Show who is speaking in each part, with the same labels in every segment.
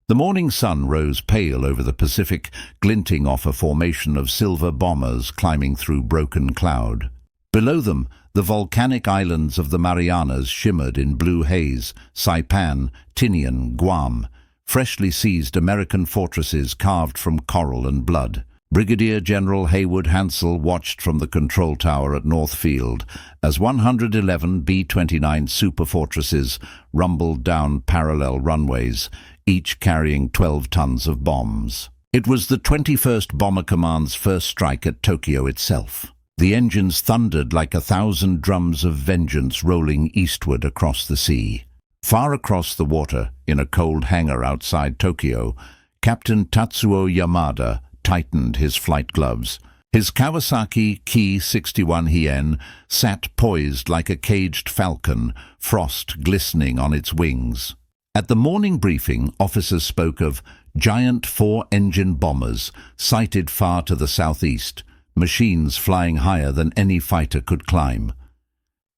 Speaker 1: The morning sun rose pale over the Pacific, glinting off a formation of silver bombers climbing through broken cloud. Below them, the volcanic islands of the Marianas shimmered in blue haze: Saipan, Tinian, Guam, freshly seized American fortresses carved from coral and blood. Brigadier General Haywood Hansell watched from the control tower at North Field as 111 B-29 Superfortresses rumbled down parallel runways, each carrying 12 tons of bombs. It was the 21st Bomber Command's first strike at Tokyo itself. The engines thundered like 1,000 drums of vengeance rolling eastward across the sea. Far across the water, in a cold hangar outside Tokyo, Captain Tatsuo Yamada tightened his flight gloves. His Kawasaki Ki-61 Hien sat poised like a caged falcon, frost glistening on its wings. At the morning briefing, officers spoke of giant 4-engine bombers sighted far to the southeast, machines flying higher than any fighter could climb.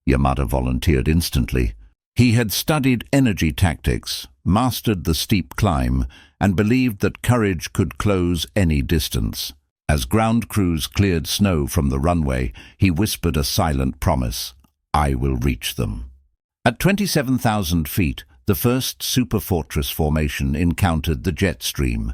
Speaker 1: Yamada volunteered instantly. He had studied energy tactics, mastered the steep climb, and believed that courage could close any distance. As ground crews cleared snow from the runway, he whispered a silent promise: "I will reach them." At 27,000 feet, the first Superfortress formation encountered the jet stream.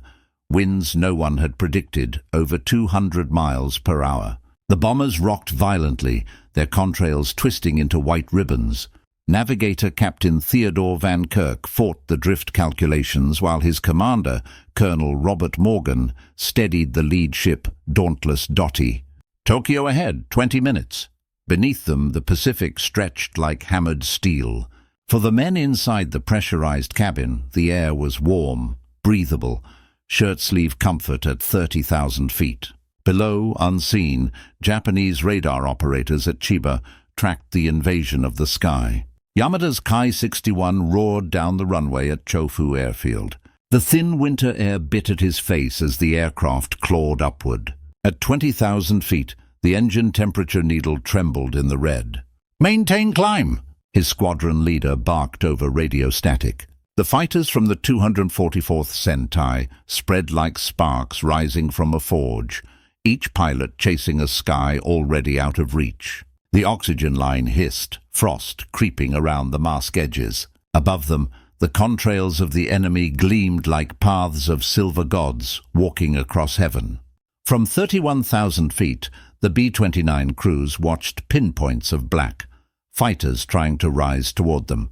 Speaker 1: Winds no one had predicted, over 200 miles per hour. The bombers rocked violently, their contrails twisting into white ribbons. Navigator Captain Theodore Van Kirk fought the drift calculations while his commander, Colonel Robert Morgan, steadied the lead ship, Dauntless Dottie. Tokyo ahead, 20 minutes. Beneath them, the Pacific stretched like hammered steel. For the men inside the pressurized cabin, the air was warm, breathable, shirt-sleeve comfort at 30,000 feet. Below, unseen, Japanese radar operators at Chiba tracked the invasion of the sky. Yamada's Ki-61 roared down the runway at Chofu Airfield. The thin winter air bit at his face as the aircraft clawed upward. At 20,000 feet, the engine temperature needle trembled in the red. "Maintain climb!" his squadron leader barked over radio static. The fighters from the 244th Sentai spread like sparks rising from a forge, each pilot chasing a sky already out of reach. The oxygen line hissed, frost creeping around the mask edges. Above them, the contrails of the enemy gleamed like paths of silver gods walking across heaven. From 31,000 feet, the B-29 crews watched pinpoints of black, fighters trying to rise toward them.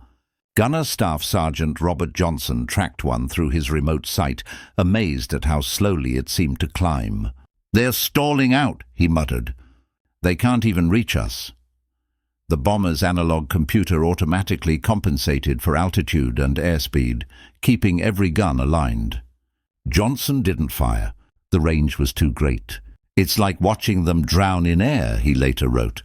Speaker 1: Gunner Staff Sergeant Robert Johnson tracked one through his remote sight, amazed at how slowly it seemed to climb. "They're stalling out," he muttered. "They can't even reach us." The bomber's analog computer automatically compensated for altitude and airspeed, keeping every gun aligned. Johnson didn't fire. The range was too great. "It's like watching them drown in air," he later wrote.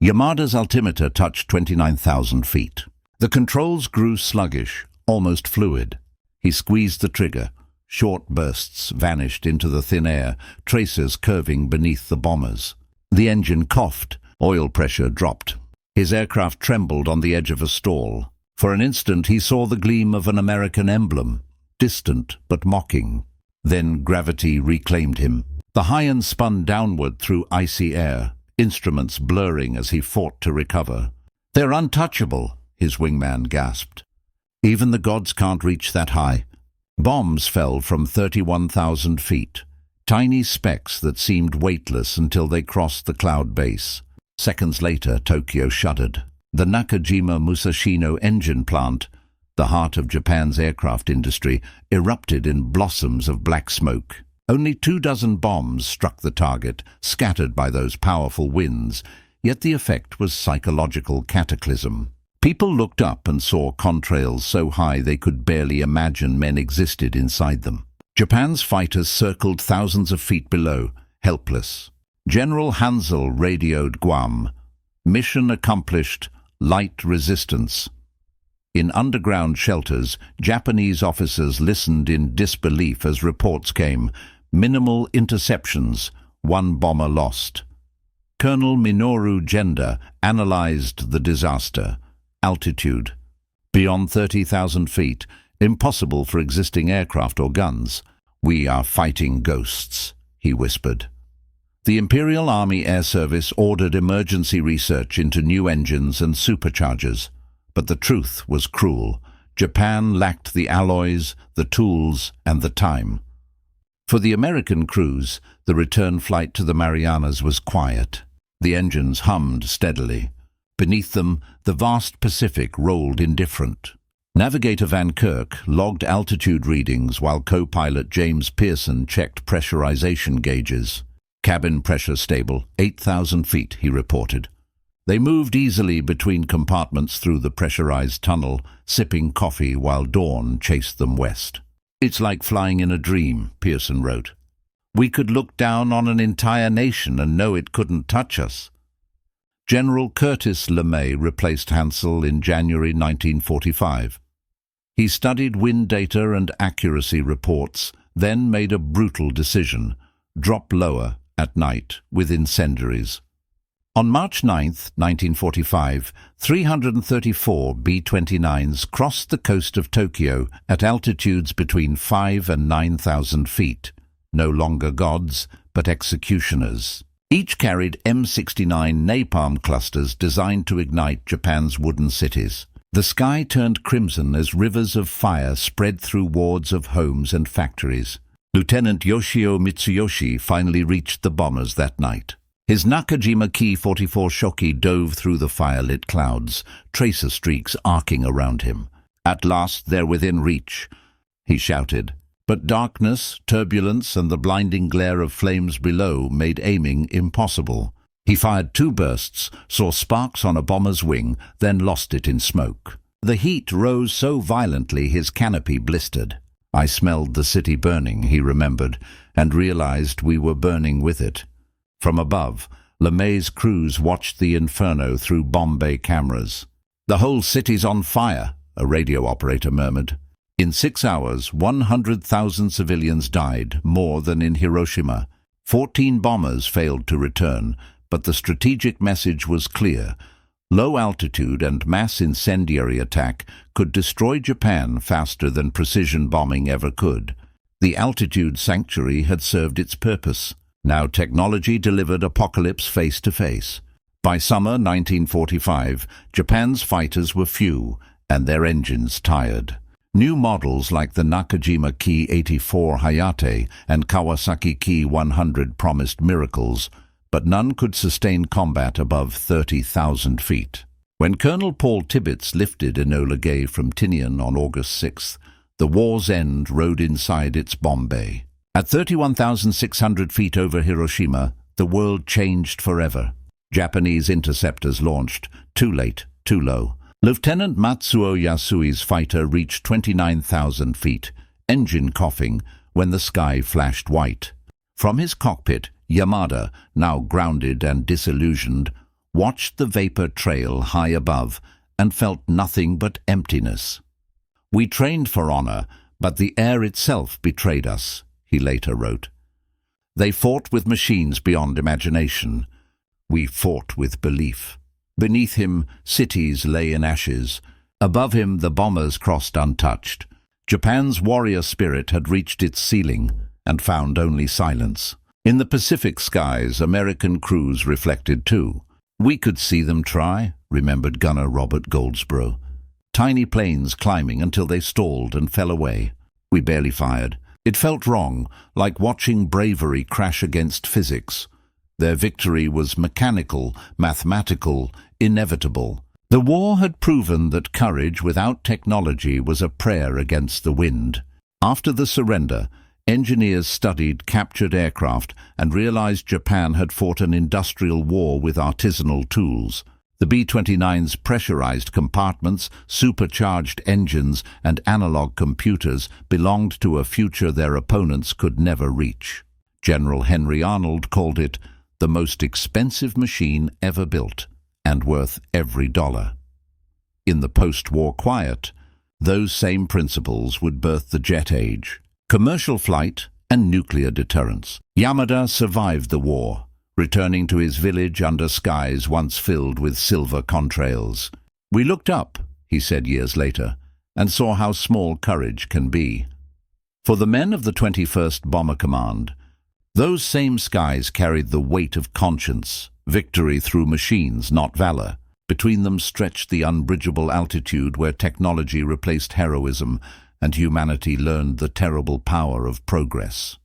Speaker 1: Yamada's altimeter touched 29,000 feet. The controls grew sluggish, almost fluid. He squeezed the trigger. Short bursts vanished into the thin air, tracers curving beneath the bombers. The engine coughed. Oil pressure dropped. His aircraft trembled on the edge of a stall. For an instant he saw the gleam of an American emblem, distant but mocking. Then gravity reclaimed him. The Hien spun downward through icy air, instruments blurring as he fought to recover. "They're untouchable," his wingman gasped. "Even the gods can't reach that high." Bombs fell from 31,000 feet, tiny specks that seemed weightless until they crossed the cloud base. Seconds later, Tokyo shuddered. The Nakajima Musashino engine plant, the heart of Japan's aircraft industry, erupted in blossoms of black smoke. Only 24 bombs struck the target, scattered by those powerful winds, yet the effect was psychological cataclysm. People looked up and saw contrails so high they could barely imagine men existed inside them. Japan's fighters circled thousands of feet below, helpless. General Hansell radioed Guam. "Mission accomplished. Light resistance." In underground shelters, Japanese officers listened in disbelief as reports came. Minimal interceptions, 1 bomber lost. Colonel Minoru Genda analyzed the disaster. Altitude. Beyond 30,000 feet, Impossible for existing aircraft or guns. "We are fighting ghosts," he whispered. The Imperial Army Air Service ordered emergency research into new engines and superchargers. But the truth was cruel. Japan lacked the alloys, the tools, and the time. For the American crews, the return flight to the Marianas was quiet. The engines hummed steadily. Beneath them, the vast Pacific rolled indifferent. Navigator Van Kirk logged altitude readings while co-pilot James Pearson checked pressurization gauges. "Cabin pressure stable, 8,000 feet, he reported. They moved easily between compartments through the pressurized tunnel, sipping coffee while dawn chased them west. "It's like flying in a dream," Pearson wrote. "We could look down on an entire nation and know it couldn't touch us." General Curtis LeMay replaced Hansell in January 1945. He studied wind data and accuracy reports, then made a brutal decision: drop lower at night with incendiaries. On March 9, 1945, 334 B-29s crossed the coast of Tokyo at altitudes between 5 and 9,000 feet. No longer gods, but executioners. Each carried M69 napalm clusters designed to ignite Japan's wooden cities. The sky turned crimson as rivers of fire spread through wards of homes and factories. Lieutenant Yoshio Mitsuyoshi finally reached the bombers that night. His Nakajima Ki-44 Shoki dove through the fire-lit clouds, tracer streaks arcing around him. "At last they're within reach," he shouted. But darkness, turbulence, and the blinding glare of flames below made aiming impossible. He fired 2 bursts, saw sparks on a bomber's wing, then lost it in smoke. The heat rose so violently his canopy blistered. "I smelled the city burning," he remembered, and realized we were burning with it. From above, LeMay's crews watched the inferno through bomb bay cameras. "The whole city's on fire," a radio operator murmured. In 6 hours, 100,000 civilians died, more than in Hiroshima. 14 bombers failed to return, but the strategic message was clear. Low altitude and mass incendiary attack could destroy Japan faster than precision bombing ever could. The altitude sanctuary had served its purpose. Now technology delivered apocalypse face to face. By summer 1945, Japan's fighters were few and their engines tired. New models like the Nakajima Ki-84 Hayate and Kawasaki Ki-100 promised miracles, but none could sustain combat above 30,000 feet. When Colonel Paul Tibbets lifted Enola Gay from Tinian on August 6th, the war's end rode inside its bomb bay. At 31,600 feet over Hiroshima, the world changed forever. Japanese interceptors launched. Too late, too low. Lieutenant Matsuo Yasui's fighter reached 29,000 feet, engine coughing, when the sky flashed white. From his cockpit, Yamada, now grounded and disillusioned, watched the vapor trail high above and felt nothing but emptiness. "We trained for honor, but the air itself betrayed us," he later wrote. "They fought with machines beyond imagination. We fought with belief." Beneath him, cities lay in ashes. Above him, the bombers crossed untouched. Japan's warrior spirit had reached its ceiling and found only silence. In the Pacific skies, American crews reflected too. "We could see them try," remembered gunner Robert Goldsborough. "Tiny planes climbing until they stalled and fell away. We barely fired. It felt wrong, like watching bravery crash against physics. Their victory was mechanical, mathematical, inevitable. The war had proven that courage without technology was a prayer against the wind. After the surrender, engineers studied captured aircraft and realized Japan had fought an industrial war with artisanal tools. The B-29's pressurized compartments, supercharged engines, and analog computers belonged to a future their opponents could never reach. General Henry Arnold called it the most expensive machine ever built, and worth every dollar. In the post-war quiet, those same principles would birth the jet age, commercial flight and nuclear deterrence. Yamada survived the war, returning to his village under skies once filled with silver contrails. "We looked up," he said years later, and saw how small courage can be. For the men of the 21st Bomber Command, those same skies carried the weight of conscience, victory through machines, not valor. Between them stretched the unbridgeable altitude where technology replaced heroism and humanity learned the terrible power of progress.